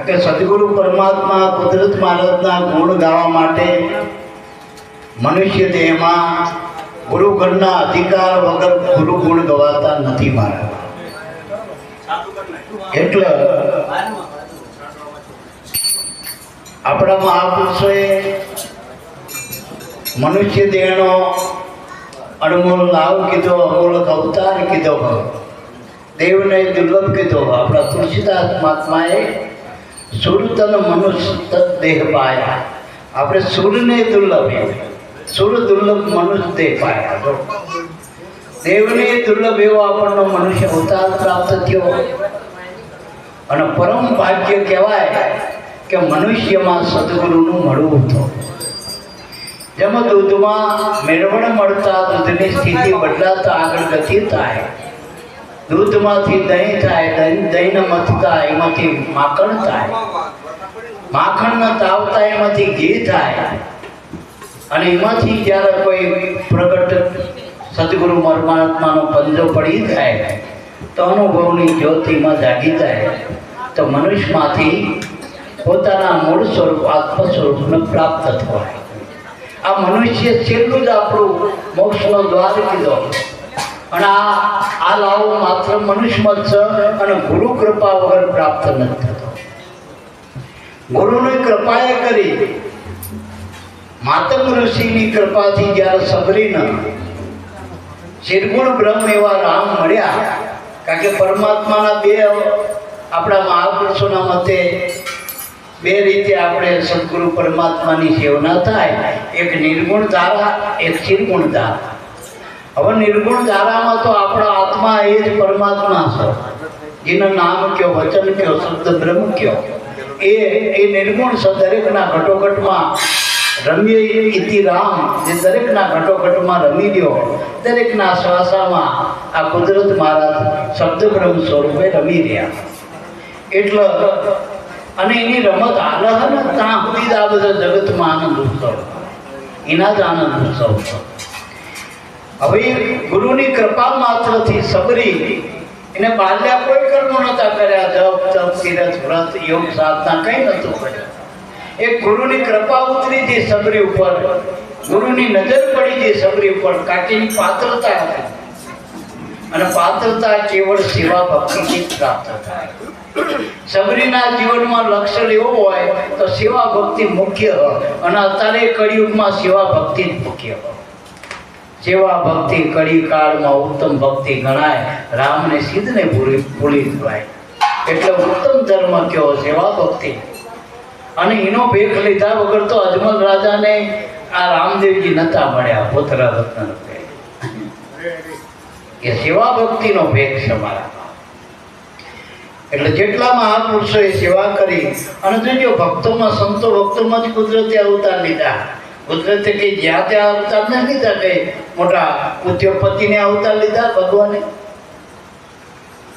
કે સદગુરુ પરમાત્મા કુદરત મહારાજના ગુણ ગાવા માટે મનુષ્ય દેહમાં ગુરુગણના અધિકાર વગર ગુરુ ગુણ ગવાતા નથી મારા. એટલે આપણા મહાપુરુષોએ મનુષ્ય દેહનો અણમોલ લાવ કીધો, અમૂલક અવતાર કીધો, દેવને દુર્લભ કીધો. આપણા તુલસીદાસ મહાત્માએ સુરતન મનુષ્ય દેહ પાયા. આપણે સુરને દુર્લભ, સુર દુર્લભ મનુષ્ય દેહ પાયા. દેવને દુર્લભ એવો આપણનો મનુષ્ય અવતાર પ્રાપ્ત થયો. અને પરમ ભાગ્ય કહેવાય કે મનુષ્યમાં સદગુરુનું મળવું હતું. જેમાં દૂધમાં મેળવણ મળતા દૂધની સ્થિતિ બદલાતા આગળ ગતિ થાય. દૂધમાંથી દહીં થાય, દહીં મથતા એમાંથી માખણ થાય, માખણના તાવતા એમાંથી ઘી થાય. અને એમાંથી જ્યારે કોઈ પ્રગટ સદગુરુ પરમાત્માનો પંજો પડી જાય તો અનુભવની જ્યોતિમાં જાગી જાય તો મનુષ્યમાંથી પોતાના મૂળ સ્વરૂપ આત્મ સ્વરૂપને પ્રાપ્ત થવાય. આ મનુષ્ય છેલ્લું જ આપણું મોક્ષનો દ્વાર કીધો. અને આ લાવો માત્ર મનુષ્યમાં જ છે અને ગુરુ કૃપા વગર પ્રાપ્ત નથી થતો. ગુરુની કૃપાએ કરી માતંગ ઋષિની કૃપાથી જ્યારે સબરીને શિરગુણ બ્રહ્મ એવા રામ મળ્યા. કારણ કે પરમાત્માના બે આપણા મહાપુરુષોના મતે બે રીતે આપણે સદગુરુ પરમાત્માની સેવના થાય. એક નિર્ગુણ ધારા, એક શિરગુણ ધારા. હવે નિર્ગુણ ધારામાં તો આપણા આત્મા એ જ પરમાત્મા છે, જેનું નામ કયો, વચન કયો, શબ્દ બ્રહ્મ કયો, એ નિર્ગુણ છે. દરેકના ઘટોઘટમાં રમીએ ઇતિ રામ, જે દરેકના ઘટોઘટમાં રમી ગયો, દરેકના શ્વાસામાં આ કુદરત મહારાજ શબ્દ બ્રહ્મ સ્વરૂપે રમી રહ્યા. એટલે અને એની રમત આલહ ને ત્યાં સુધી જ આ બધા જગતમાં આનંદ ઉત્સવ, એના જ આનંદ ઉત્સવ છે. હવે ગુરુની કૃપા માત્રથી સબરી એને બાલ્યા કોઈ કર્મ નહોતા કર્યા, જપ તપ તીરથ વ્રત યોગ સાધના કંઈ નહોતું કર્યું. એક ગુરુની કૃપા ઉતરી હતી સબરી ઉપર, ગુરુની નજર પડી હતી સબરી ઉપર. કાકીની પાત્રતા હતી અને પાત્રતા કેવળ સેવા ભક્તિથી પ્રાપ્ત થાય. સબરીના જીવનમાં લક્ષ્ય લેવું હોય તો સેવા ભક્તિ મુખ્ય હોય. અને અત્યારે કળિયુગમાં સેવા ભક્તિ જ મુખ્ય હોય. સેવા ભક્તિ કળી કાળમાં ઉત્તમ ભક્તિ ગણાય. રામને સિદ્ધને ભૂલી જવાય. એટલે ઉત્તમ ધર્મ કયો સેવા ભક્તિ. અને એનો ભેખ લીધા વગર તો અજમલ રાજાને આ રામદેવજી નતા મળ્યા. પોતરા રત્ન એ સેવા ભક્તિનો ભેખ છે મારા. એટલે જેટલા મહાપુરુષોએ સેવા કરી. અને જોજો ભક્તોમાં, સંતો ભક્તોમાં જ કુદરતે અવતાર લીધા. કુદરતે કઈ જ્યાં ત્યાં અવતાર ના લીધા, કઈ મોટા ઉદ્યોગપતિને અવતાર લીધા. ભગવાને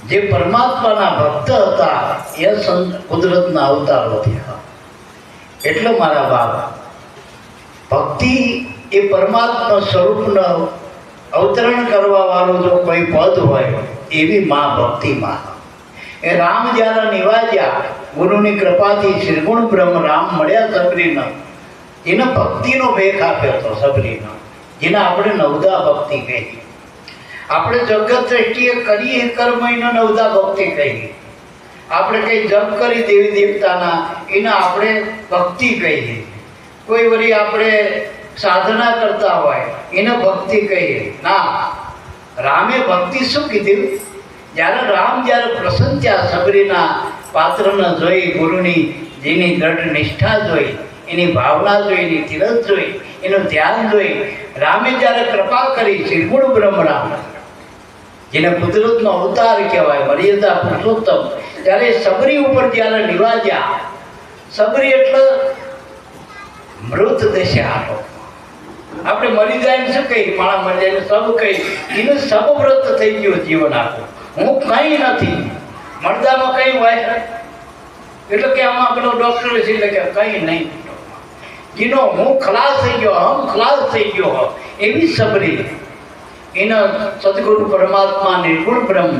જે પરમાત્માના ભક્ત હતા એ કુદરતના અવતારો થયા. એટલે મારા બાપ, ભક્તિ એ પરમાત્મા સ્વરૂપનું અવતરણ કરવા વાળું જો કોઈ પદ હોય એવી મા ભક્તિ માં. એ રામ જ્યારે નિવાજ્યા, ગુરુની કૃપાથી શ્રીગુણ બ્રહ્મ રામ મળ્યા સબરીને, એને ભક્તિનો ભેખ આપ્યો હતો સબરીનો, જેને આપણે નવદા ભક્તિ કહીએ. આપણે જગત દ્રષ્ટિએ કરીએ કર્મ એને નવદા ભક્તિ કહીએ. આપણે કંઈ જપ કરી દેવી દેવતાના એને આપણે ભક્તિ કહીએ. કોઈ વળી આપણે સાધના કરતા હોય એને ભક્તિ કહીએ. ના, રામે ભક્તિ શું કીધું? જ્યારે પ્રસન્ન થયા, સબરીના પાત્રને જોઈ, ગુરુની જેની દ્રઢ નિષ્ઠા જોઈ, એની ભાવના જોઈ, એની તીરથ જોઈ, એનું ધ્યાન જોઈ, રામે જ્યારે કૃપા કરી, શ્રીગુણ બ્રહ્મ રામ, જેને કુદરતનો અવતાર કહેવાય, મર્યાદા પુરુષોત્તમ, ત્યારે સબરી ઉપર જ્યારે નિવાજ્યા. સબરી એટલે મૃત દશા. આપણે મરી જાય ને શું કહી, માણા મરી જાય ને સબ કહી, એનું સબ વ્રત થઈ ગયું જીવન આખું. હું કંઈ નથી, મરદામાં કંઈ હોય એટલે કે આમાં પેલો ડૉક્ટર છે એટલે કે કંઈ નહીં. જેનો હું ખલાસ થઈ ગયો, હમ ખલાસ થઈ ગયો, એવી સબરી એના સદગુરુ પરમાત્મા નિર્ગુણ બ્રહ્મ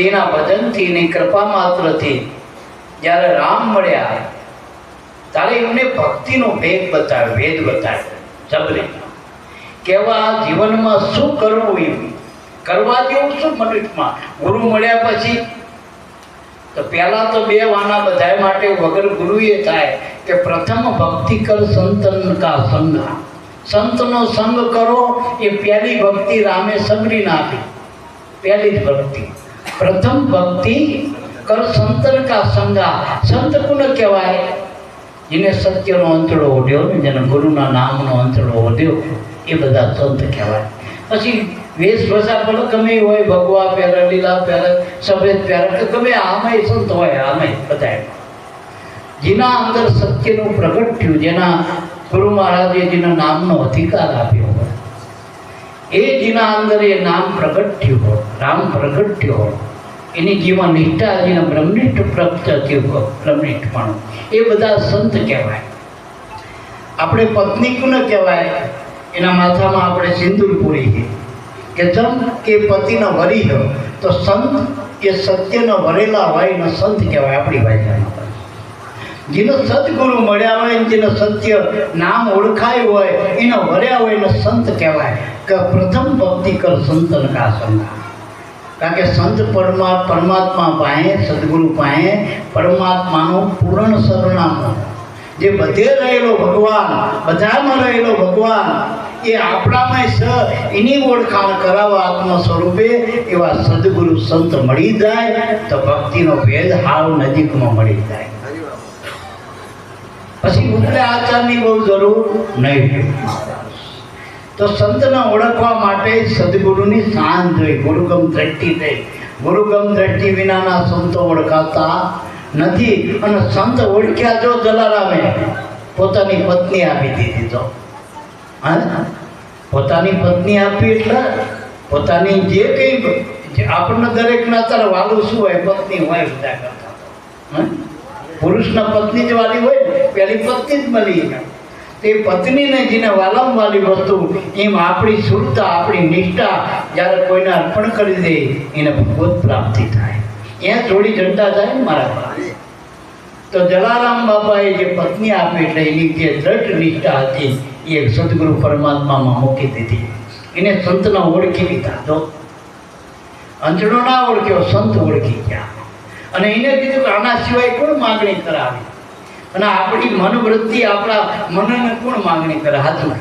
એના ભજનથી, એની કૃપા માત્રથી જ્યારે રામ મળ્યા ત્યારે એમને ભક્તિનો ભેદ બતાવ્યો, ભેદ બતાવ્યો સબરે. કેવા જીવનમાં શું કરવું, એમ કરવા જેવું શું મનુષ્યમાં. ગુરુ મળ્યા પછી તો પહેલા તો બે વાના બધા માટે વગર ગુરુએ થાય કે પ્રથમ ભક્તિ કર સંતન કા સંગા. સંતનો સંગ કરો એ પહેલી ભક્તિ રામે સબરી નાખી, પહેલી જ ભક્તિ. પ્રથમ ભક્તિ કર સંતન કા સંગા. સંત કોને કહેવાય? જેને સત્યનો અંતડો ઓઢ્યો ને, જેને ગુરુના નામનો અંતડો ઓઢ્યો, એ બધા સંત કહેવાય. પછી વેશભૂષા પણ ગમે હોય, ભગવા પહેરે, લીલા પહેરે, સફેદ પહેરે, કે ગમે આમાંય સંત હોય, આમાંય બધા. જેના અંદર સત્યનું પ્રગટ થયું, જેના ગુરુ મહારાજે જેના નામનો અધિકાર આપ્યો હોય, એ જેના અંદર એ નામ પ્રગટ થયું હોય, રામ પ્રગટ થયો હોય, એની જીવન નિષ્ઠા, જેને બ્રહ્મનિષ્ઠ પ્રાપ્ત થયું હોય, બ્રહ્મનિષ્ઠપણું, એ બધા સંત કહેવાય. આપણે પત્ની કોને કહેવાય? એના માથામાં આપણે સિંદૂર પૂરી કે જમ કે પતિના વરી હોય તો સંત એ સત્યનો વરેલા હોય ને સંત કહેવાય આપણી ભાષામાં. જેનો સદગુરુ મળ્યા હોય, જેનો સત્ય નામ ઓળખાય હોય, એનો વર્યા હોય ને સંત કહેવાય. કે પ્રથમ ભક્તિ કર સંતન કા સંગા. કારણ કે સંત પરમાત્મા પાસે, સદગુરુ પાસે પરમાત્માનું પૂર્ણ સરનામું, જે બધે રહેલો ભગવાન, બધામાં રહેલો ભગવાન, એ આપણામાં સ એની ઓળખાણ કરાવવા આત્મ સ્વરૂપે એવા સદગુરુ સંત મળી જાય તો ભક્તિનો ભેદ હાવ નજીકમાં મળી જાય. પછી ઉપલે આચારની બહુ જરૂર નહીં. તો સંતને ઓળખવા માટે સદગુરુની શાન જોઈ, ગુરુગમ દ્રષ્ટિ થઈ. ગુરુગમ દ્રષ્ટિ વિનાના સંતો ઓળખાતા નથી. અને સંત ઓળખ્યા જો જલારામે પોતાની પત્ની આપી દીધી. તો હા, પોતાની પત્ની આપી એટલે પોતાની જે કંઈ આપણને દરેકના તર વાલું શું હોય? પત્ની હોય બધા કરતા. પુરુષના પત્ની જ વાલી હોય ને, પેલી પત્ની જ મળી. તે પત્નીને જેને વાલમ વાલી વસ્તુ, એમ આપણી શુદ્ધતા, આપણી નિષ્ઠા જ્યારે કોઈને અર્પણ કરી દે એને ભગવત પ્રાપ્તિ થાય. ત્યાં થોડી જનતા જાય ને મારા પાસે. તો જલારામ બાપાએ જે પત્ની આપી એટલે એની જે દ્રઢ નિષ્ઠા હતી એ સદગુરુ પરમાત્મામાં મૂકી દીધી. એને સંતના ઓળખી લીધા. તો અંજણો ના ઓળખ્યો, સંત ઓળખી ગયા. અને એને કીધું કે આના સિવાય કોણ માગણી કરાવી? અને આપણી મનવૃત્તિ, આપણા મનને કોણ માગણી કરે? હાથમાં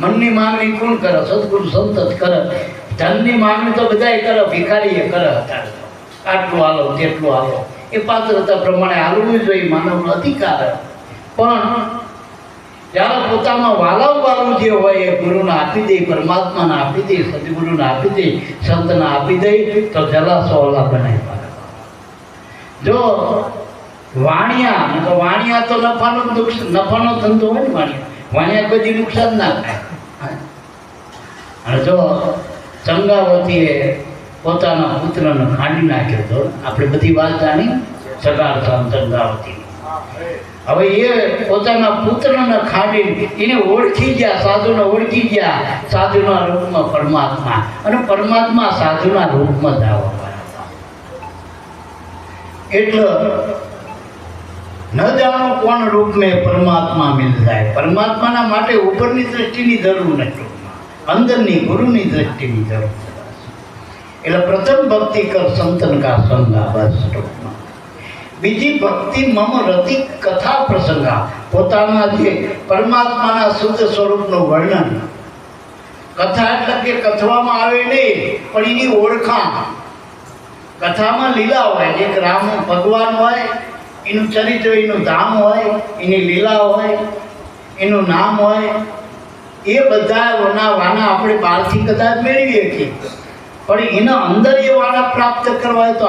મનની માગણી કોણ કરે? સદગુરુ સંત જ કરે. ધનની માગણી તો બધાય કરે, ભિખારીએ કરે. અત્યારે આટલું હાલો, તેટલું હાલો, એ પાત્રતા પ્રમાણે હાલવું જોઈએ, માનવનો અધિકાર. પણ જ્યારે પોતામાં વાલમ જે હોય એ ગુરુને આપી દે, પરમાત્માને આપી દે, સદગુરુને આપી દે, સંતને આપી દે તો જલાસોલા બનાવી. જો વાણિયા, તો વાણિયા તો નફાનો ધંધો હોય ને. વાણિયા બધી નુકસાન ના થાય. અને જો ચંગાવતીએ પોતાના પુત્રને ખાંડી નાખ્યો તો, આપણે બધી વાત જાણી, સગાર ચંગાવતી. હવે એ પોતાના પુત્રને ખાંડી એને ઓળખી ગયા, સાધુને ઓળખી ગયા, સાધુના રૂપમાં પરમાત્મા, અને પરમાત્મા સાધુના રૂપમાં જ આવવા. એટલે ન જાણો કોણ રૂપ મેં પરમાત્મા મિલ જાય. પરમાત્માના માટે ઉપરની દ્રષ્ટિની જરૂર નથી, અંદરની ગુરુની દ્રષ્ટિની જરૂર. એટલે પ્રથમ ભક્તિ કર સંતન કા સંગા. બસ બીજી ભક્તિ મમ રતિ કથા પ્રસંગા. પોતાના જે પરમાત્માના શુદ્ધ સ્વરૂપનું વર્ણન. કથા એટલે કે કથવામાં આવે નહીં, પણ એની ઓળખાણ. કથામાં લીલા હોય, એક રામ ભગવાન હોય, એનું ચરિત્ર, એનું ધામ હોય, એની લીલા હોય, એનું નામ હોય. એ બધા વાના આપણે બહારથી કદાચ મેળવીએ છીએ, પણ એના અંદર એ વાના પ્રાપ્ત કરવા તો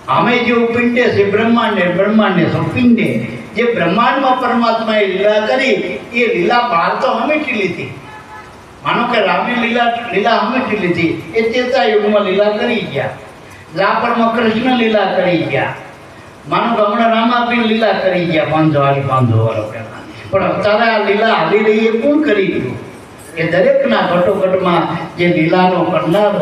આમે જે પિંડે છે બ્રહ્માંડે પિંડે જે બ્રહ્માંડમાં પરમાત્માએ લીલા કરી, એ લીલા બહાર તો હમેટી લીધી. માનો કે રામે લીલા હમેટી લીધી, એ ત્રેતા યુગમાં લીલા કરી ગયા. દ્વાપરમાં કૃષ્ણ લીલા કરી ગયા. માનો કે હમણાં રામાપીર લીલા કરી ગયા 500 વર્ષ પહેલા. પણ અત્યારે આ લીલા હાલી રહી એ કોણ કરી ગયું? એ દરેકના ઘટોઘટમાં જે લીલાનો કરનાર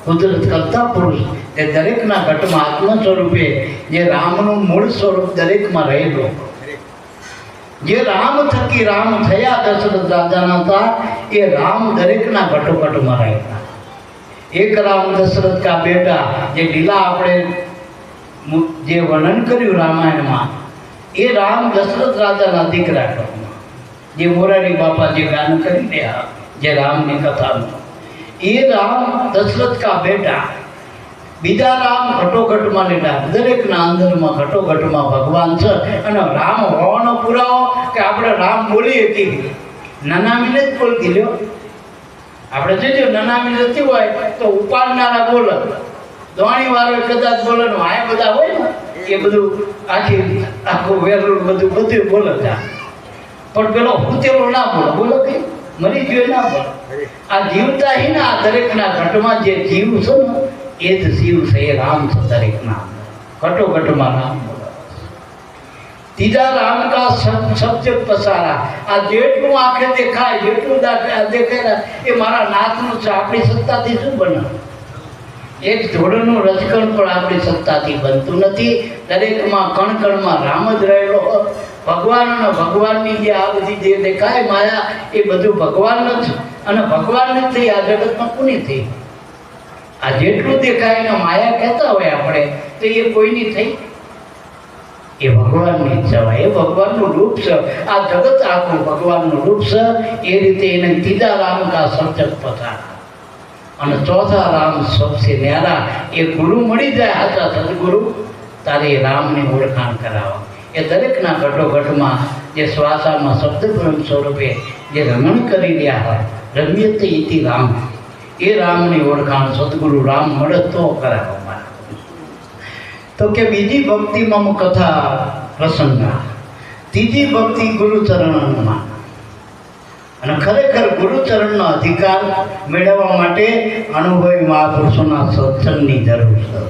કુદરત કરતા પુરુષ તે દરેકના ઘટમાં આત્મ સ્વરૂપે જે રામનું મૂળ સ્વરૂપ દરેકમાં રહેલો, જે રામ થકી રામ થયા દશરથ રાજાના હતા, એ રામ દરેકના ઘટોઘટમાં રહેતા. એક રામ દશરથ કા બેટા, જે લીલા આપણે જે વર્ણન કર્યું રામાયણમાં, એ રામ દશરથ રાજાના દીકરા ઘટમાં, જે મોરારી બાપા જે ગાન કરી રહ્યા જે રામની કથાનું, એ રામ દશરથ કા બેટા. બીજા રામ ઘટોઘટમાં લીધા, દરેકના અંદરમાં ઘટોઘટમાં ભગવાન છે. અને રામ હોવાનો પુરાવો કે આપણે રામ બોલીએ કે નનામીને જ બોલતી લ્યો. આપણે જોજો નનામી જતી હોય તો ઉપાડનારા બોલે, દોણી વાળો કદાચ બોલે, આ બધા હોય ને એ બધું આખું વેલું બધું બોલે છે. પણ પેલો ભૂતેલો ના બોલે, બોલો કે મરી ગયો ના બોલે. આ જીવતા હી ને આ દરેકના ઘટમાં જે જીવ છે ને એ જ શિવ છે, એ રામ છે દરેકના ઘટોઘટમાં રામ બોલે. ત્રીજા રામ કા સત્ય પસારા. આ જેટલું આંખે દેખાય, જેટલું દેખાય એ મારા નાથનું છે. આપણી સત્તાથી શું બને? એક જોડનું રજકણ પણ આપણી સત્તાથી બનતું નથી. દરેકમાં કણ કણમાં રામ જ રહેલો. ભગવાન અને ભગવાનની જે આ બધી જે દેખાય માયા, એ બધું ભગવાન જ, અને ભગવાન જ થઈ આ જગતમાં કોની થઈ? આ જેટલું દેખાય એને માયા કહેતા હોય આપણે, તો એ કોઈની થઈ? એ ભગવાનની જ જવાય, એ ભગવાનનું રૂપ છે. આ જગત આખું ભગવાનનું રૂપ છે. એ રીતે એને ત્રીજા રામ કા સર્જક પથાર. અને ચોથા રામ સૌથી ન્યારા. એ ગુરુ મળી જાય, હાચા સદગુરુ, તારે એ રામની ઓળખાણ કરાવો. એ દરેકના ઘટોઘટમાં જે શ્વાસામાં શબ્દ બ્રહ્મ સ્વરૂપે જે રમણ કરી રહ્યા હોય, રમ્યતે ઇતિ રામ, એ રામની ઓળખાણ સદગુરુ રામ મળે તો કરાવો. તો કે બીજી ભક્તિમાં કથા પ્રસંગ, ત્રીજી ભક્તિ ગુરુચરણમાં. અને ખરેખર ગુરુચરણનો અધિકાર મેળવવા માટે અનુભવી મહાપુરુષોના સત્સંગની જરૂર છે.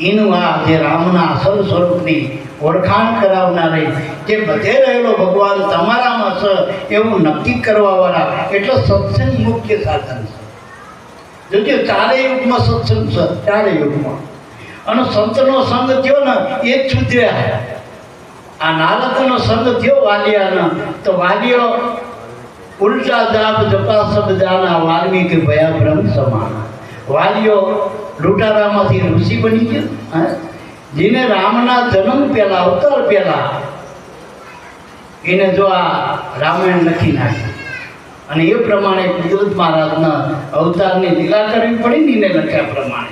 એનું આ જે રામના અસલ સ્વરૂપની ઓળખાણ કરાવનારી, જે બધે રહેલો ભગવાન તમારામાં છે એવું નક્કી કરવાવાળા, એટલે સત્સંગ મુખ્ય સાધન છે. જોકે ચારે યુગમાં સત્સંગ છે, ચારે યુગમાં. અને સંતનો સંગ થયો ને એ જ સુધર્યા. આ નારદનો સંગ થયો વાલિયાનો, તો વાલિયો ઉલટા જાપ જપા સબ જાના, વાલ્મીકી ભયા બ્રહ્મ સમાના. વાલિયો લૂંટારામાંથી ઋષિ બની ગયો. જેને રામના જન્મ પહેલા, અવતાર પહેલા એને જો આ રામાયણ લખી નાખ્યું, અને એ પ્રમાણે કુદરત મહારાજના અવતારની લીલા કરવી પડી ને એને લખ્યા પ્રમાણે.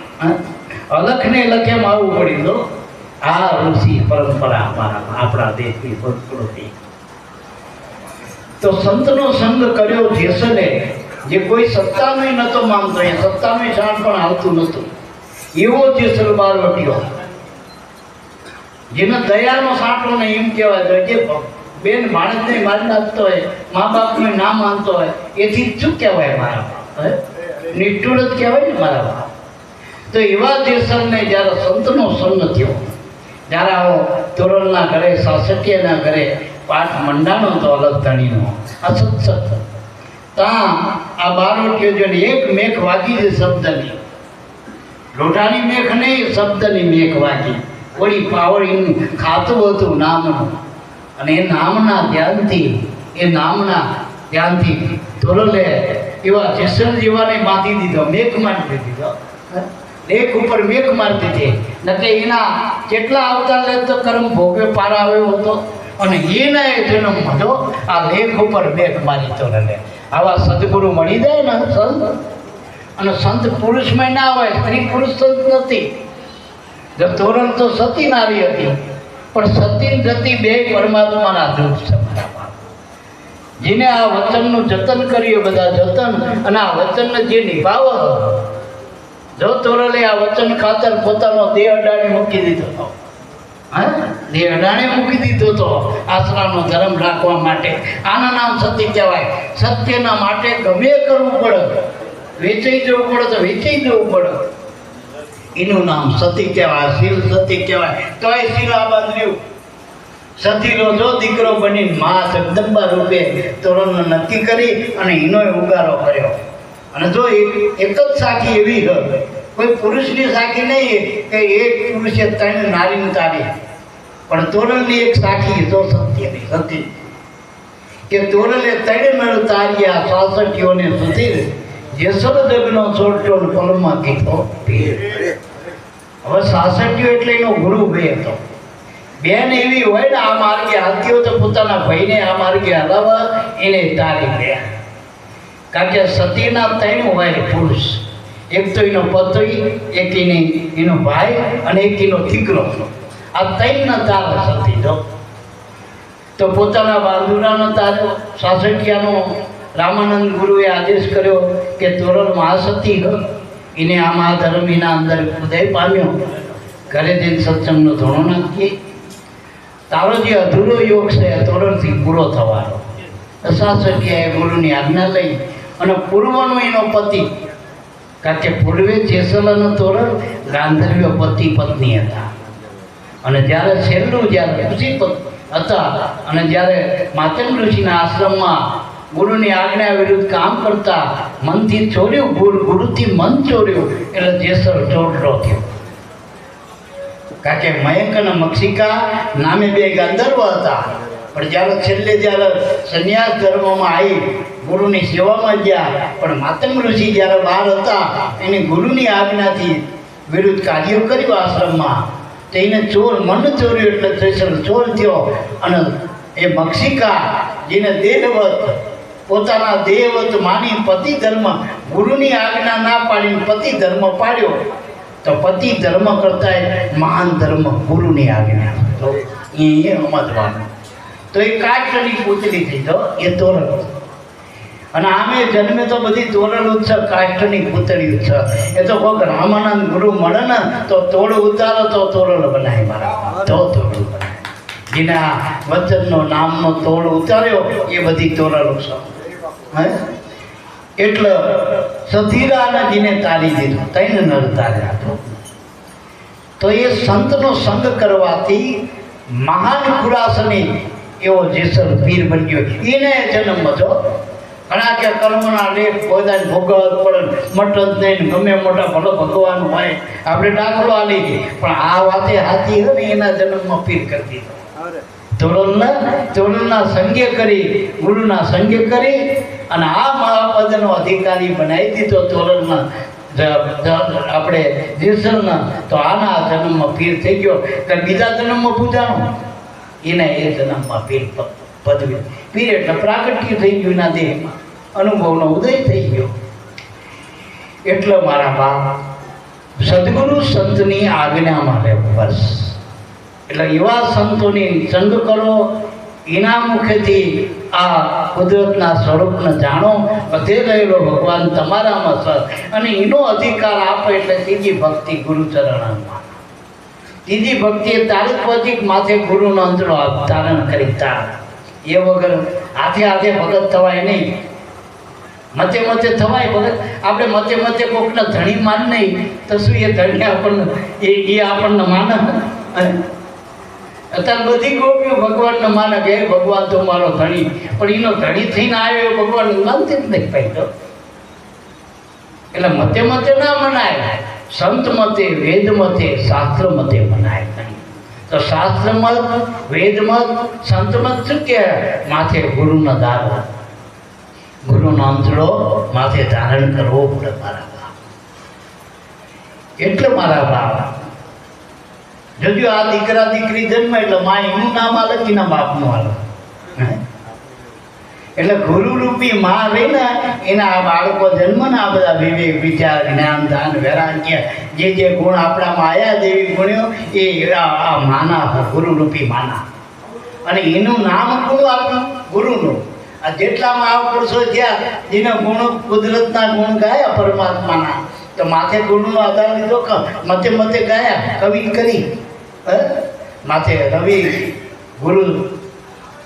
અલખને લખ્યામાં આવવું પડ્યું તો આ ઋષિ પરંપરા અમારામાં, આપણા દેશની સંસ્કૃતિ. તો સંતનો સંગ કર્યો જેસને, જે કોઈ સત્તાનું નહોતો માનતો, એ સત્તાનું શાણ પણ આવતું નહોતું, એવો જેસલ બારવટીયો, જેને દયાનો સાંટો ને એમ કહેવાય. જે બેન બાળકને મારી નાખતો હોય, મા બાપને ના માનતો હોય, એથી શું કહેવાય? મારા નિષ્ઠુર જ કહેવાય ને મારા બાપ. તો એવા જેસલને જ્યારે સંતનો સંગ થયો, જ્યારે આવો તોરલના ઘરે, સાસઠિયાના ઘરે પાઠ મંડાણો તો અલગ ધણીનો અસત્સત, ત્યાં આ બારોટીઓ જોઈને એક મેઘ વાગી છે શબ્દની, લોઢાની મેઘ નહીં, શબ્દની મેઘ વાગી. વળી પાવડીનું ખાતું હતું નામનું, અને એ નામના ધ્યાનથી તોરલે એવા જેસલ જેવાને બાંધી દીધો, મેઘ મારી દીધો. લેખ ઉપર મેઘ મારતી હતી. નકે એના કેટલા અવતાર લે તો કર્મ ભોગવે પાર આવ્યો હતો, અને એના એ જન્મ હતો આ લેખ ઉપર મેઘ મારી તો રહે. આવા સદગુરુ મળી જાય ને સંત, અને સંત પુરુષમાં ના હોય, સ્ત્રી પુરુષ સંત નથી. જો તોરણ તો સતી નારી હતી, પણ સતી જતી બે પરમાત્માના રૂપ છે. જેને આ વચનનું જતન કર્યું, બધા જતન, અને આ વચનને જે નિભાવ, જો તોરલે આ વચન ખાતર પોતાનો દેહ અડાણી મૂકી દીધો હતો. દેહ અડાણી મૂકી દીધો હતો આશરાનો ધર્મ રાખવા માટે. આના નામ સત્ય કહેવાય. સત્યના માટે ગમે કરવું પડે, વેચાઈ જવું પડે તો વેચાઈ જવું પડે, એનું નામ સતી કહેવાય. શીલ સતી કહેવાય. તો એ શીલ આ બાંધ્યું સતીનો જો દીકરો બની મા જગદંબા રૂપે તોરણને નક્કી કરી અને એનો ઉગારો કર્યો. અને જો એક જ સાખી એવી હોય કોઈ પુરુષની સાખી નહીં કે એક પુરુષે ત્રણ નારીને તારી, પણ તોરણની એક સાખી તો સત્યની હતી કે તોરલે ત્રણ નળ તાર્યા સાસઠીઓને સુધીર, જેસર જગનો છોડ્યો પલમાં કીધો પીર. હવે સાસઠીઓ એટલે એનો ગુરુ બે હતો. બેન એવી હોય ને આ માર્ગે હાલતી હોય તો પોતાના ભાઈને આ માર્ગે હલાવવા એને તારી ગયા. કારણ કે સતીના ત્રણ હોય પુરુષ, એક તો એનો પતિ, એક એનો ભાઈ અને એક એનો દીકરો. આ ત્રણના તાર સતી જો તો પોતાના બાંધુરાનો તાર્યો. સાસઠિયાનો રામાનંદ ગુરુએ આદેશ કર્યો કે તોરણ મહાસતી એને આમાં ધર્મીના અંદર ઉદય પામ્યો, ઘરે જઈને સત્સંગનો ધોણો નાખીએ. તારો જે અધૂરો યોગ છે તોરણથી પૂરો થવાનો. સાસઠિયાએ ગુરુની આજ્ઞા લઈ અને પૂર્વનો એનો પતિ, કારણ કે પૂર્વે જેસલ અને તોરણ ગાંધર્ય પતિ પત્ની હતા, અને જ્યારે છેલ્લું જ્યારે ઋષિ હતા અને જ્યારે માતંગ ઋષિના આશ્રમમાં ગુરુની આજ્ઞા વિરુદ્ધ કામ કરતા મનથી ચોર્યું, ગુરુથી મન ચોર્યું એટલે જેસલ ચોટલો થયો. કારણ કે મયંક અને મક્ષિકા નામે બે ગંધર્વ હતા, પણ જ્યારે છેલ્લે જ્યારે સંન્યાસ ધર્મમાં આવી ગુરુની સેવામાં ગયા, પણ માતંગ ઋષિ જ્યારે બહાર હતા એની ગુરુની આજ્ઞાથી વિરુદ્ધ કાર્ય કર્યું આશ્રમમાં, તો એને ચોર મન ચોર્યું એટલે જેસલ ચોર થયો. અને એ મક્ષિકા જેને દેહવત પોતાના દેહવત માની પતિ ધર્મ, ગુરુની આજ્ઞા ના પાડીને પતિ ધર્મ પાડ્યો, તો પતિ ધર્મ કરતા મહાન ધર્મ ગુરુની આજ્ઞા. તો એ સમજવાનું. તો એ કાષ્ટની પૂતળી થઈ તો એ તોરણ. અને આમે જન્મે તો બધી તોરણ ઉત્સવ કાષ્ટની પૂતળી ઉત્સવ. એ તો કોઈક રામાનંદ ગુરુ મળે ને તો તોડ ઉતારો તો તોરણ બનાય મારા, તો તોરણ બનાય. જેના વચનનો નામનો તોડ ઉતાર્યો એ બધી તોરણ ઉત્સવ. એટલે સધીરાના જીને તારી દીધું, તૈન નર તાર્યા હતો. તો એ સંતનો સંગ કરવાથી મહાન ખુરાસની એવો જેસલ પીર બન્યો. એને જન્મ હતો. ઘણા કે કર્મના લેખ પોતાને ભોગવવા પડે, મટન દઈને ગમે મોટા ભલો ભગવાન હોય આપણે દાખલો આલી ગઈ, પણ આ વાતે હાથી હોય ને એના જન્મમાં પીર કરી દીધો. તોરણના સંગે કરી, ગુરુના સંગે કરી અને આ મહાપદનો અધિકારી બનાવી દીધો તોરણના આપણે જેસલના. તો આના જન્મમાં પીર થઈ ગયો. કે બીજા જન્મમાં પૂજાણો એના એ જન્મમાં પીર પદવી. પીર એટલે પ્રાગટ્ય થઈ ગયું એના દેહમાં, અનુભવનો ઉદય થઈ ગયો. એટલે મારા બાપ સદગુરુ સંતની આજ્ઞામાં રહેવું બસ. એટલે એવા સંતોની સંગ કરો, એના મુખેથી આ કુદરતના સ્વરૂપને જાણો. બધે રહેલો ભગવાન તમારામાં સર, અને એનો અધિકાર આપે એટલે ત્રીજી ભક્તિ ગુરુચરણમાં. ત્રીજી ભક્તિએ તારીખ માથે ગુરુનો અંતરો ધારણ કરી તાર. એ વગર હાથે હાથે ભગત થવાય નહીં. મતે મતે થવાય ભગત. આપણે મતે મતે કોકને ધણી માન નહીં તો શું એ ધણી આપણને એ આપણને માને? અત્યારે બધી ગોપીઓ ભગવાનને માને કે ભગવાન તો મારો ધણી, પણ એનો ધણી થઈને આવ્યો ભગવાન માનતી જ નહીં પાડતો. એટલે મતે મતે ના મનાય, સંત મતે, વેદ મતે, શાસ્ત્ર મતે મનાય. તો શાસ્ત્ર મત, વેદ મત, સંત મત શું કે માથે ગુરુનો દારો, ગુરુનો અંતડો માથે ધારણ કરવો પડે મારા બાપ. એટલે મારા બાપ જોજો આ દીકરા દીકરી જન્મ એટલે મા એનું નામ આલે કે ના બાપનું આલે. એટલે ગુરુરૂપી માં રહી ને એના આ બાળકો જન્મના આ બધા વિવેક, વિચાર, જ્ઞાન, દાન, વૈરાગ્ય જે ગુણ આપણામાં આવ્યા જેવી ગુણ્યો એ આ માના, ગુરુરૂપી માના. અને એનું નામ ગુણ આપ્યું ગુરુનું. આ જેટલામાં આ પુરુષો થયા જેના ગુણ કુદરતના ગુણ ગાયા પરમાત્માના, તો માથે ગુરુનો આધાર લીધો. મતે મતે ગાયા કવિ કરી. માથે રવિ ગુરુ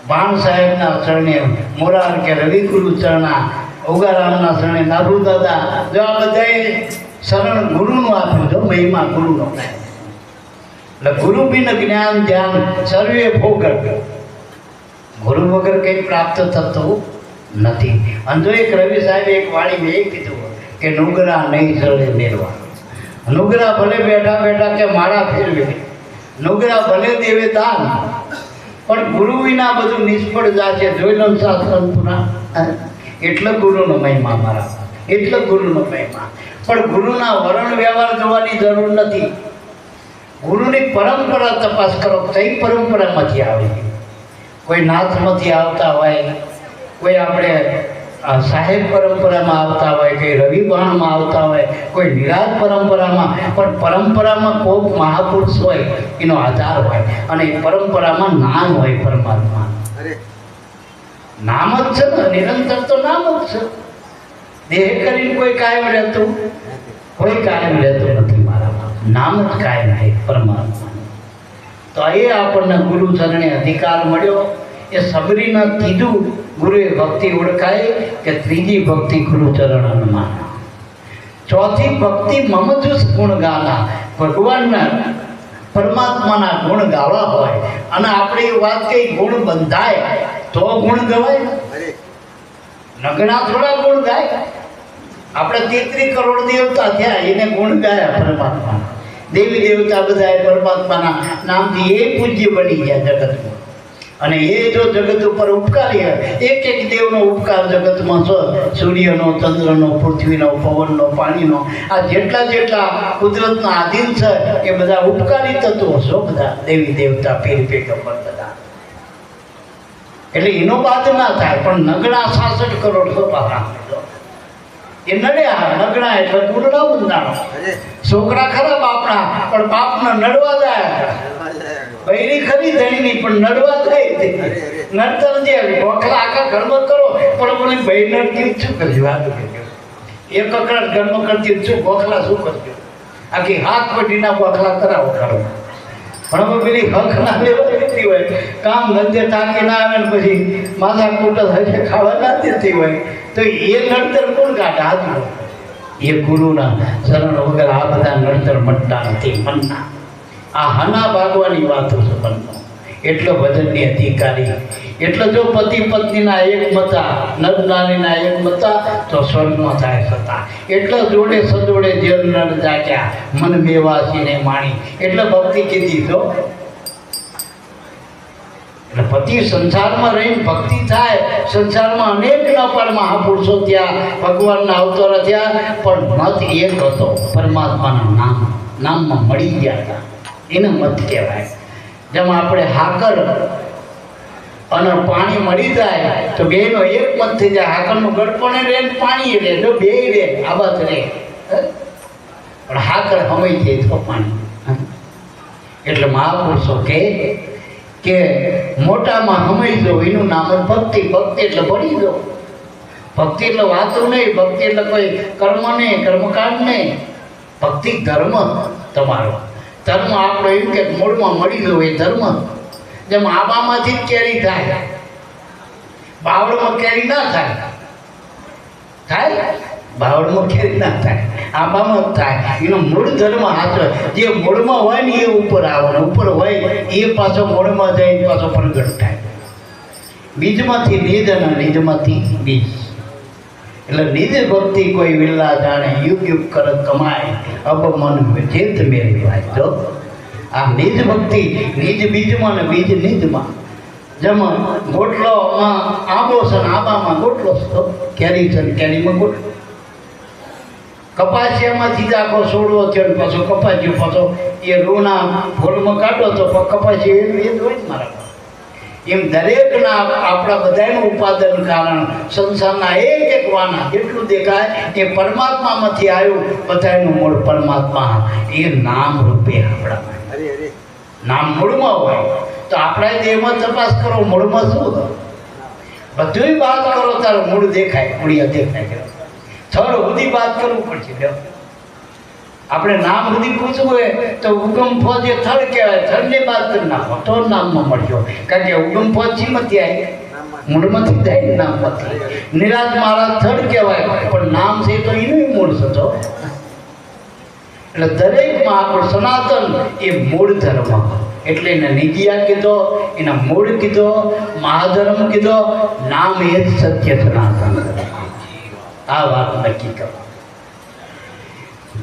ભાણ સાહેબના ચરણે, મોરાર કે રવિ ગુરુ ચરણા, ઉગારામના ચરણે નાભુ દાદા, જો આ બધાએ શરણ ગુરુનું આપ્યું. જો મહિમા ગુરુનો. એટલે ગુરુ બિન જ્ઞાન ધ્યાન સર્વે ભોગટ. ગુરુ વગર કંઈ પ્રાપ્ત થતું નથી. અને જો એક રવિ સાહેબે એક વાણી મેં કીધું કે નુગરા નહીં ચડે મેરવા. નુગરા ભલે બેઠા બેઠા કે મારા ફેરવે, નુગરા ભલે દેવે દાન, પણ ગુરુ વિના બધું નિષ્ફળ જશે. જોઈ લો શાસ્ત્ર પુરાણ. એટલે ગુરુનો મહિમા મારા, એટલે ગુરુનો મહિમા. પણ ગુરુના વરણ વ્યવહાર જોવાની જરૂર નથી. ગુરુની પરંપરા તપાસ કરો, કઈ પરંપરામાંથી આવે છે. કોઈ નાથમાંથી આવતા હોય, કોઈ આપણે સાહેબ પરંપરામાં આવતા હોય, કોઈ રવિવાણમાં આવતા હોય, કોઈ નિરાજ પરંપરામાં. પણ પરંપરામાં કોક મહાપુરુષ હોય, એનો આધાર હોય, અને એ પરંપરામાં નામ હોય પરમાત્મા. નામ જ છે ને, નિરંતર તો નામ જ છે. દેહ કરીને કોઈ કાયમ રહેતું, કોઈ કાયમ રહેતું નથી. મારામાં નામ જ કાયમ છે પરમાત્મા. તો એ આપણને ગુરુ ચરણે અધિકાર મળ્યો. એ સબરીને કીધું ગુરુએ ભક્તિ ઓળખાય કે ત્રીજી ભક્તિ ગુરુ ચરણમાં. ચોથી ભક્તિ મમજુસ ગુણ ગાના. ભગવાનના પરમાત્માના ગુણ ગાવા હોય, અને આપણે એ વાત કઈ ગુણ બંધાય તો ગુણ ગવાય. નગણા થોડા ગુણ ગાય. આપણે 33 કરોડ દેવતા થયા, એને ગુણ ગાયા પરમાત્મા. દેવી દેવતા બધા પરમાત્માના નામથી એ પૂજ્ય બની ગયા જગતમાં. અને એ જો જગત ઉપર ઉપકારી હોય, એક એક દેવનો ઉપકાર જગતમાં છે. સૂર્યનો, ચંદ્રનો, પૃથ્વીનો, પવનનો, પાણીનો, આ જેટલા જેટલા કુદરતના આધીન છે એ બધા ઉપકારી તત્વો છો. બધા દેવી દેવતા, પીર પેગમ્બર બધા. એટલે એનો બાદ ના થાય. પણ નગણા 66 કરોડ છો પાછા. એ નડ્યા. નગણા એટલે ગુણના બંધાણો. છોકરા ખરા બાપના, પણ બાપના નડવા જાય. બૈરી ખરી ધણીની, પણ નડવા થાય. નડતર જે ગોખલા આખા ઘરમાં કરો, પણ બોલી ભાઈ નડતી શું કરજો? વાત એક કકડાટ ઘરમાં કરતી શું ગોખલા શું કરજો? આખી હાથ પટીના ગોખલા કરાવો કરો. પણ હવે પેલી હક ના લેવા દેતી હોય, કામ ધંધે થાકી ના આવે ને પછી માથા કૂટ હશે ખાવા ના દેતી હોય, તો એ નડતર કોણ કાઢે? હાથ એ ગુરુના શરણ વગર આ બધા નડતર મટતા નથી મનના. આ હના ભાગવાની વાતો છે મનનો. એટલો ભજનની અધિકારી. એટલે જો પતિ પત્નીના એક મતા, નર નારીના એક મતા, તો સ્વર્ગમાં થાય છતાં. એટલે જોડે સજોડે જેલ નર જાગ્યા, મન મેવાસીને માણી. એટલે ભક્તિ કીધી તો. એટલે પતિ સંસારમાં રહીને ભક્તિ થાય. સંસારમાં અનેક નપાળ મહાપુરુષો થયા, ભગવાનના અવતાર થયા, પણ મત એક હતો, પરમાત્માના નામમાં મળી ગયા હતા. એને મત કહેવાય. જેમ આપણે હાકર અને પાણી મળી જાય તો બેનો એક મત થઈ જાય. હાકરનું ગળપણ રહે, પાણી રહે, જો બે રહે, આ બાત રહે. પણ હાકર હમાઈ જાય તો પાણી. એટલે મહાપુરુષો કે મોટામાં હમાઈ જાવ, એનું નામ જ ભક્તિ. ભક્તિ એટલે ભરી દો. ભક્તિ એટલે વાતું નહીં. ભક્તિ એટલે કોઈ કર્મ નહીં, કર્મકાંડ નહીં. ભક્તિ ધર્મ તમારો. ધર્મ આપણો એમ કે મૂળમાં મળી ગયો એ ધર્મ. જેમ આંબામાંથી જ કેરી થાય, બાવળમાં કેરી ના થાય. થાય? બાવળમાં કેરી ના થાય, આંબામાં જ થાય. એનો મૂળ ધર્મ સાચો. જે મૂળમાં હોય ને એ ઉપર આવે, ઉપર હોય એ પાછો મૂળમાં જાય, પાછો પ્રગટ થાય. બીજમાંથી નિજ અને નિજમાંથી બીજ. એટલે નિજ ભક્તિ કોઈ વિલ્લા જાણે, યુગ યુગ કરત કમાય, અબ મન જેત મેળવી ભાઈ. જો આ નિજ ભક્તિ, નિજ બીજમાં ને બીજ નિજમાં. જેમ ગોટલોમાં આંબો છે ને આંબામાં ગોટલો છે, કેરી છે ને કેરીમાં ગોટલો. કપાસિયામાંથી જ આખો છોડવો થયો ને પાછો કપાસ્યો, પાછો એ રૂના ફૂલમાં કાઢો તો કપાસિયો એ જ હોય જ મારા. એમ દરેકના આપણા બધાનું ઉપાદન કારણ સંસારના એક એક વાના જેટલું દેખાય એ પરમાત્મામાંથી આવ્યું. બધાનું મૂળ પરમાત્મા. એ નામ રૂપે આપણા નામ મૂળમાં હોય તો આપણા દેહમાં તપાસ કરો, મૂળમાં શું? બધું વાત કરો તારું મૂળ દેખાય, મૂળિયા દેખાય. થડ સુધી વાત કરવું પડશે. આપણે નામ સુધી પૂછવું હોય તો ઉગમ ફોજ એ થડ કહેવાય. થડને બાદ કરી નાખો તો નામમાં મળ્યો. કારણ કે ઉગમ ફોજ શીમાંથી આવી? મૂળમાંથી જાય નામમાંથી. નિરાજ મહારાજ થડ કહેવાય, પણ નામ છે તો એનું મૂળ થતો. એટલે દરેકમાં આપણું સનાતન એ મૂળ ધર્મ. એટલે એને નિધિયા કીધો, એના મૂળ કીધો, મહાધર્મ કીધો. નામ એ જ સત્ય સનાતન. આ વાત નક્કી કરો.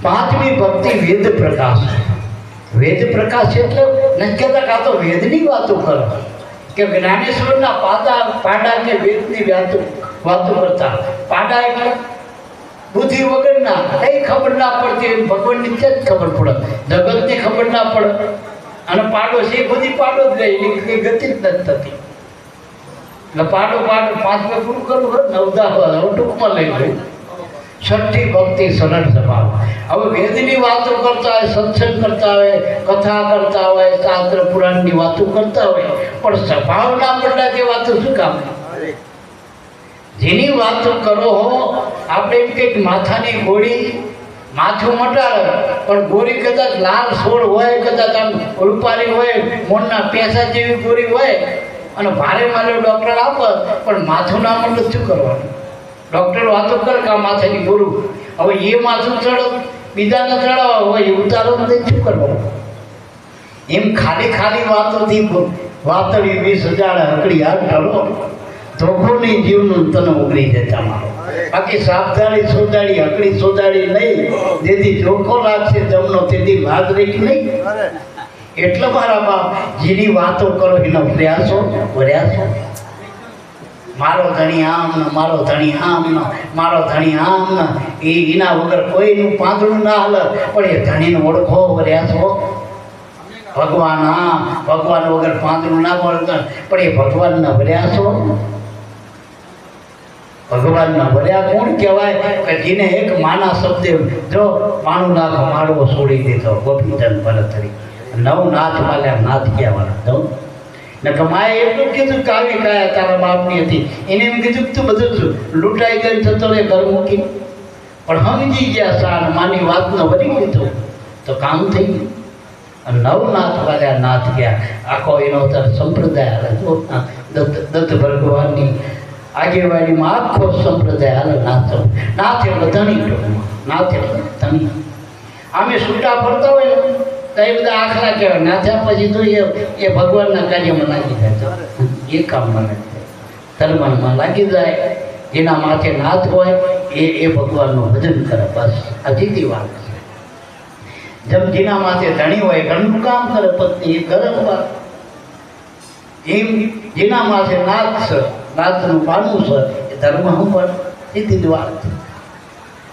પાંચમી ભક્તિ વેદ પ્રકાશ. વેદ પ્રકાશ એટલે નથી કહેતા કે આ તો વેદની વાતો કરો, કે જ્ઞાનેશ્વરના પાડા કે વેદની વાતો કરતા. પાડા એટલે બુદ્ધિ વગરના, કઈ ખબર ના પડતી, ભગવાનની જ ખબર પડે, જગતની ખબર ના પડે. અને પાડો છે એ બધી પાડો જ રહે, એ ગતિ જ નથી થતી. એટલે પાડો પાંચમે પૂરું કરવું હોય, નવદા હવે ટૂંકમાં લઈ લે. છઠ્ઠી ભક્તિ સરળ સ્વભાવ. હવે વેદની વાતો કરતા હોય, સત્સંગ કરતા હોય, કથા કરતા હોય, શાસ્ત્ર પુરાણની વાતો કરતા હોય, પણ સ્વભાવના બદલા તે વાતો શું કામ? જેની વાતો કરો હો, આપણે એમ કંઈક માથાની ગોળી, માથું મટાડે, પણ ગોળી કદાચ લાલ સોળ હોય, કદાચ આમ રૂપારી હોય, મોરના પેસા જેવી ગોળી હોય, અને ભારે મારે ડૉક્ટર આપે, પણ માથું ના મળે શું કરવાનું? ડૉક્ટર વાતો કરે કે આ માથાની ગોળું. હવે એ માથું ચડો, બીજાને ચડાવવા હોય, ઉતારો નથી, શું કરવાનું? એમ ખાલી વાતોથી વાતળી 20,000 હકડી હાથ ઢળો, ધોખો નહીં જીવનું તને ઉગરી જતા મારો. બાકી સાવધાની સોદાડી, હકડી સોદાડી નહીં, જેથી જોખો લાગશે જમનો તેથી ભાગ રહી નહીં. એટલે મારા બાપ જેની વાતો કરો એનો પ્રયાસો વર્યાસો. મારો ધણી આમ ને, મારો ધણી આમ ને, મારો ધણી આમ ને, એના વગર કોઈનું પાંદડું ના હાલે, પણ એ ધણીને ઓળખો વર્યાસો. ભગવાન ભગવાન વગર પાંદડું ના મળે, પણ એ ભગવાનના વર્યાસો. ભગવાનના વર્યા કોણ કહેવાય? કે જેને એક માના શબ્દે જો પાણું નાખ માળવો છોડી દીધો, ગોપીચંદ ભરતરી નવ નાથ વાલ્યા નાથ કહેવાના દઉં ને. કમાએ એટલું કીધું કે આવી કાયા તારા બાપની હતી, એને એમ કીધું કે તું બધું લૂંટાઈ ગઈ થતો રે ઘર મૂકી, પણ સમજી ગયા સાર માની વાતનો વરી લીધો તો કામ થઈ ગયું. અને નવનાથ વાલ્યા નાથ ગયા. આખો એનો સંપ્રદાય દત્ત ભગવાનની આગેવાનીમાં આખો સંપ્રદાય હાલે નાથો. નાથ એટલે ધણી, નાથ એટલે ધણી. આમે છૂટા ફરતા હોય ને તો એ બધા આખલા કહેવાય. નાથ્યા પછી તો એ ભગવાનના કાર્યમાં લાગી જાય, એ કામમાં લાગી જાય, ધર્મમાં લાગી જાય. જેના માથે નાથ હોય એ ભગવાનનું ભજન કરે, બસ આ સીધી વાત છે. જેમ જેના માથે ધણી હોય ઘરનું કામ કરે, પત્ની એ ગરમ વાત. એમ જેના માથે નાથ છે, નાથનું પાનું છે, એ ધર્મ હું પણ સીધી જ વાત.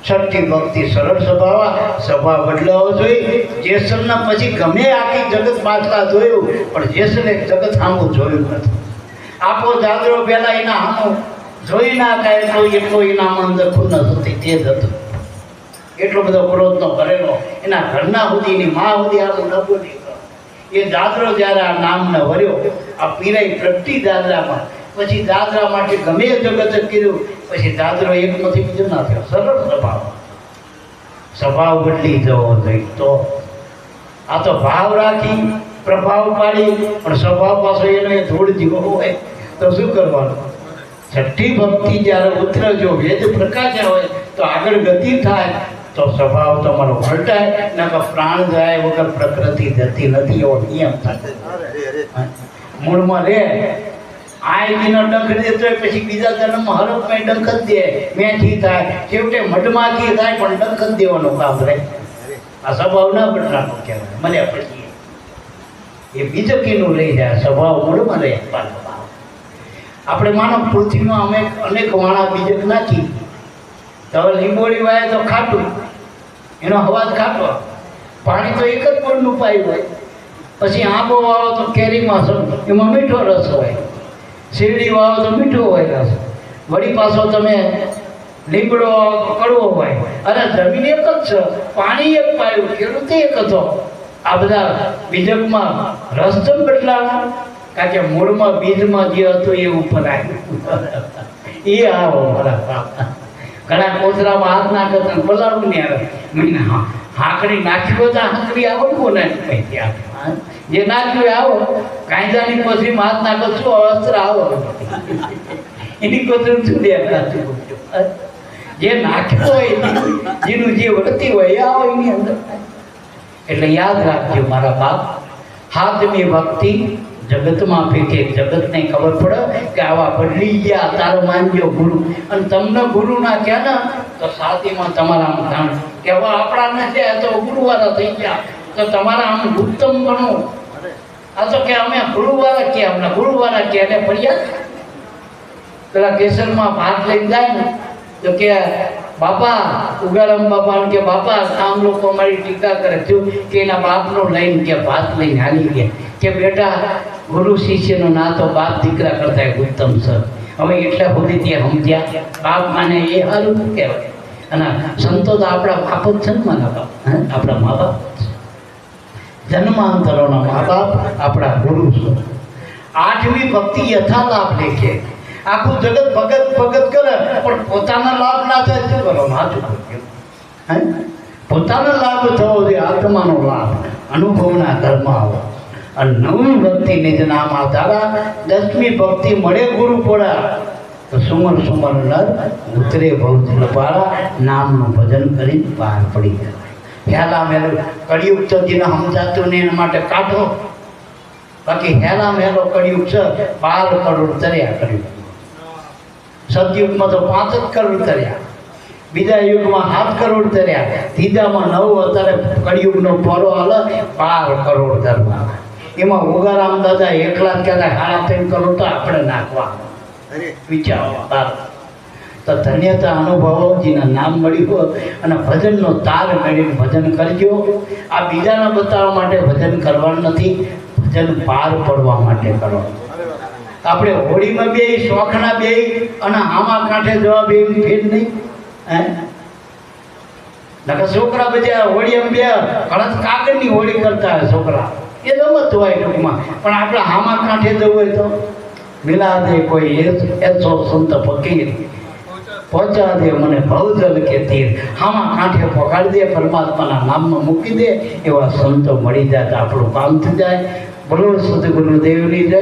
છઠ્ઠી ભક્તિ સરળ સ્વભાવ બદલાવો જોઈએ. જેસલના પછી ગમે આખી જગત પાછલા જોયું, પણ જેસલે જગત સામું જોયું નથી. આપો જાદરો પહેલા એના સામું જોઈ ના કાય તો એટલો એના અંદર ખુન્નસ હતી, તે જ હતું. એટલો બધો ક્રોધનો કરેલો, એના ઘરના સુધી, એની મા સુધી આનું ન બોલી. એ દાદરો જ્યારે આ નામને વર્યો, આ પીરાઈ પ્રગટી દાદરામાં, પછી દાદરા માટે ગમે જગત કીધું, પછી દાદરો એકમાંથી બીજો ના થયો. સરળ સ્વભાવ બદલી જવો જોઈએ. તો આ તો ભાવ રાખી પ્રભાવ પાડી, પણ સ્વભાવ પાછો એનો એ ધૂળ જીવો હોય તો શું કરવાનું? છઠ્ઠી ભક્તિ જ્યારે ઉતરે, જો વેદ પ્રકાશ્યા હોય તો આગળ ગતિ થાય, તો સ્વભાવ તમારો પલટાય. નકર પ્રાણ જાય વગર પ્રકૃતિ જતી નથી, એવો નિયમ થાય. મૂળમાં રે આઈનો ડંખ દેતો હોય, પછી બીજા જન્મમાં હરફમાં ડંખ જ દે, મેથી થાય, છેવટે મઢમાંથી થાય, પણ ડંખ જ દેવાનું કામ રહે. આ સ્વભાવ ના બદલાનો કહેવાય. મળ્યા પછી એ બીજકીનું રહી જાય, સ્વભાવ મૂળમાં રહે. આપણે માનો પૃથ્વીમાં અમે અનેક વાણા બીજક નાખી, તો હવે લીંબોળી વાય તો ખાટું, એનો અવાજ ખાટો. પાણી તો એક જ મૂળનું પાયું હોય. પછી આંબો વાવો તો કેરીમાં એમાં મીઠો રસ હોય, શેરડી વાવો તો મીઠો હોય રસ, વળી પાછો તમે લીમડો વાવો તો કડવો હોય. અને જમીન એક જ છે, પાણી એક પાયું, ખેડૂત એક હતો. આ બધા બીજકમાં રસ તો બદલાવા, કારણ કે મૂળમાં બીજમાં જે હતું એ ઉપર આવ્યું. એ આવો મારા ઘણા કોચરામાં હાથ નાખે તો બોલાવું નહીં આવે. મને હાંકડી નાખ્યો તો હાંકડી આવડવું ને જે નાખ્યું આવો, કાયદાની કોચરીમાં હાથ નાખો શું અસ્ત્ર આવો, એની કોચરી શું દેખાતું. જે નાખ્યું હોય, જેનું જે વર્તી હોય એ આવો એની અંદર. એટલે યાદ રાખજો મારા બાપ, હાથમી ભક્તિ જગતમાં ફેંકે. જગતને ખબર પડે કે આવા બદલી ગયા, તારો માનજો ગુરુ. અને તમને ગુરુ ના ક્યાં ને તો તો સાતીમાં તમારા આમ ધાણ કે હવે આપણા નથી આ તો ગુરુવારા થઈ ગયા તો તમારા આમ ઉત્તમ ગણો. આ તો કે અમે ગુરુવારા કે અમને ગુરુવારા કે એટલે ફરિયાદ પેલા કેસરમાં ભાત લઈને જાય ને તો કે બાપા ઉગારામ બાપા કે બાપા આમ લોકો અમારી ટીકા કરે થયું કે એના બાપનો લઈને કે ભાત લઈને હાલી ગયા કે બેટા ગુરુ શિષ્યનો ના તો બાપ દીકરા કરતા ઉત્તમ છે. હવે એટલા સુધી ત્યાં સમજ્યા બાપ માને એ સારું કહેવાય. અને સંતો તો આપણા બાપ જ છે ને મારા બાપ, આપણા મા બાપ જન્માંતરોના મા બાપ આપણા ગુરુ છે. 8મી ભક્તિ યથાલાભ લેખે. આખું જગત ભગત ભગત કરે પણ પોતાના લાભ ના થાય શું કરો? પોતાનો લાભ થવો જોઈએ, આત્માનો લાભ, અનુભવના કર્મ આવો. અને 9મી ભક્તિ નિજ નામ આધારા. 10મી ભક્તિ મળે ગુરુ પોળા તો સુમર સુમર નર ઉતરે ભવ પારા. નામનું ભજન કરી બહાર પડી જાય. હેલા મેલું કળિયુગ તો જેને સમજાતું ને એના માટે કાઢો. બાકી હેલા મેલો કળિયુગ છે 12 કરોડ તર્યા કળિયુગ. સતયુગમાં તો 5 જ કરોડ તર્યા, બીજા યુગમાં 7 કરોડ તર્યા, ત્રીજામાં 9. અત્યારે કળિયુગનો પોરો હાલે 12 કરોડ ધરવા. એમાં ઉગારામ દાદા એકલા જ કહેતા 3.5 કરોડ તો આપણે નાખવા. વિચારો તો ધન્યતા અનુભવો જેના નામ મળ્યું હોય અને ભજનનો તાર મેળવીને ભજન કરજો. આ બીજાને બતાવવા માટે ભજન કરવાનું નથી, ભજન પાર પડવા માટે કરવાનું. આપણે હોળીમાં બે શોખના બે અને આમાં કાંઠે જવા બે ફેર નહીં. નકર છોકરા બધા હોળી એમ બે કળશ કાગળની હોળી કરતા હોય છોકરા, એ રમત હોય ટૂંકમાં. પણ આપણે હામા કાંઠે જવું હોય તો મિલા દે કોઈ એસો સંત ફકીર, પહોંચા દે મને ભવજલ કે તીર. હામા કાંઠે પકડી દે, પરમાત્માના નામમાં મૂકી દે, એવા સંતો મળી જાય તો આપણું કામ થઈ જાય. બોલો સદગુરુદેવની જય.